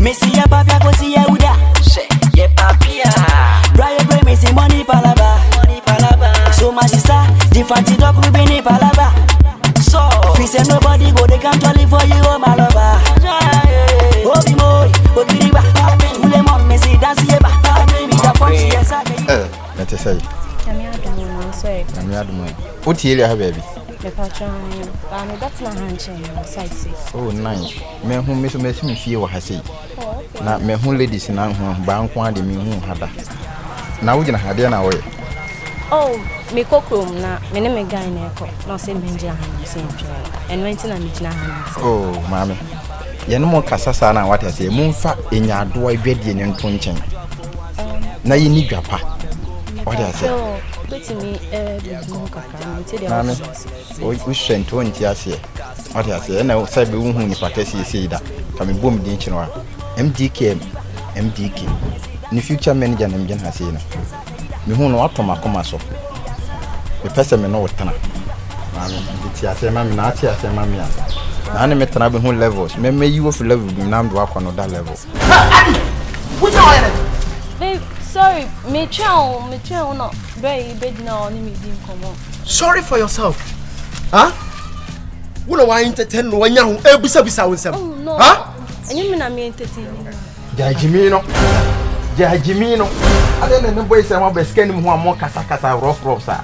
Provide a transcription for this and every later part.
Messi ya papia kosi ya uda. Ye papia. Brian Bray Messi money palaba. So my sister, the fancy dog we been in palaba. So if say nobody go, they come to live for you, oh my lover. Obi moy, obi ba. Tous les monde Messi dance ye ba. Baby da fancy yes I. Let us say. I'm Adamo. What area have baby? The patron, that's not handshake, side say. Oh, nice. Me who miss me feel what I say. Now, me who ladies in our bank one de me who had that. Now we're gonna have dinner away. Oh, me cockroom, na, me name a guy in echo, no same Benja, same and went in a midnight. Oh, mammy. You no more Cassasana, what I say, moon fat in your door, bed and punching. Now you need your pa. What I say. To me, Mammy, we sent 20 years here. What I say, and I said, we won't say that. Coming boom, didn't you know? MDK. In the future, manager and Jen has seen. Me who know what to my commerce. The person may know what Tana. It's a mammy, not a mammy. I met an who levels. May you have level be named work on that level. What's babe, sorry, me chow, no. Very bad now, me didn't come on. Sorry for yourself. Huh? What do I entertain when you have bisa with some? Oh, no. Huh? And you mean I'm entertaining? Jajimino. I don't know boys I'm about scanning one more casa rough, sir.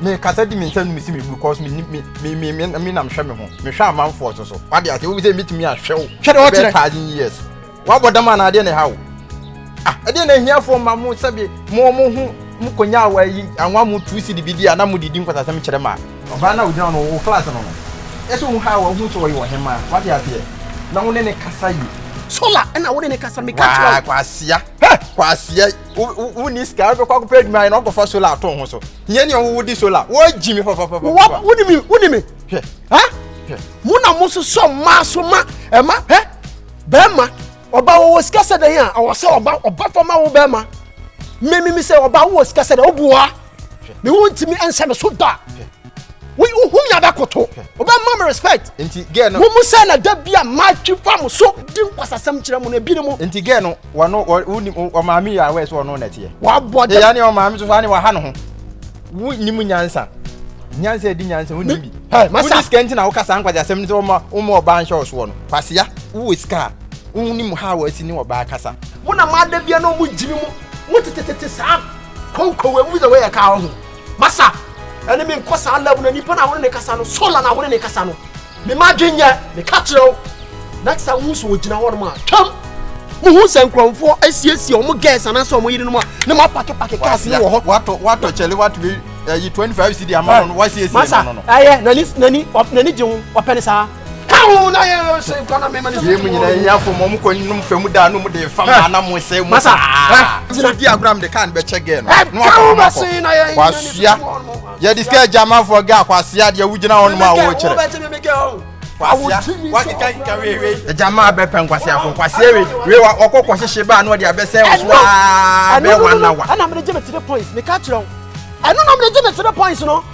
Me casa didn't send me because me I'm shaming home. Me shall man for so. What do you say meet me a show? Shut up, 1,000 years. What about the man I didn't how? I didn't hear from my moon sabi more Mukonya way and one more twisted the video and I'm with the dink with a cemetery. Obana would know all class on. That's how who to you him. What you here? No one in a Casai. Sola, and I wouldn't cast me. Quasia, who needs to compared my uncle for solar tone. So, Yenny would be solar. What Jimmy for papa? What do you mean? Huh? Muna Musu so masuma, Emma, eh? Bema, Oba was cast at the year. I was so about for my Obama. Me say about was cast at Obua. Me want me answer me so dark. We whom you back to about mama respect. Intigeno, who say na debia match farm so didn't pass a some children on a binamo. Intigeno, one or mammy, I was one on it here. What body any of mammy to find one hano? Would Nimunyansa? Nyansa didn't answer, wouldn't be. Hey, my son's canting our Cassan with a 70 or more banch or one. Passia, who is car? Only how is in your back, Cassa. When a mother be no with Jimmy. What is it? Sam? Coco with away a cow. Massa, and I mean, Cosa level and Nippon, I want a Casano, Solan, I want a Casano. The Marginia, the Catro. Next time, who's with Jinawan? Come, who's and crown for SCS or more gas and I saw more. No more packet casino. What to tell you what to be 25 city amount on what's his Massa? I Nani of Nani Jung or Penisa. How I say, gonna make money for Momuko, Femuda, no more, the family, we say, Massa. Diagram the can't be check again. Yeah, this guy Jama for Gap was the original on my watch. What can carry the Jama Bepan was here for Quasiri. We were all Quashiba, no, the best. I know one now. And I'm legitimate to the point. The catch wrong. I know I'm legitimate to the point, you know.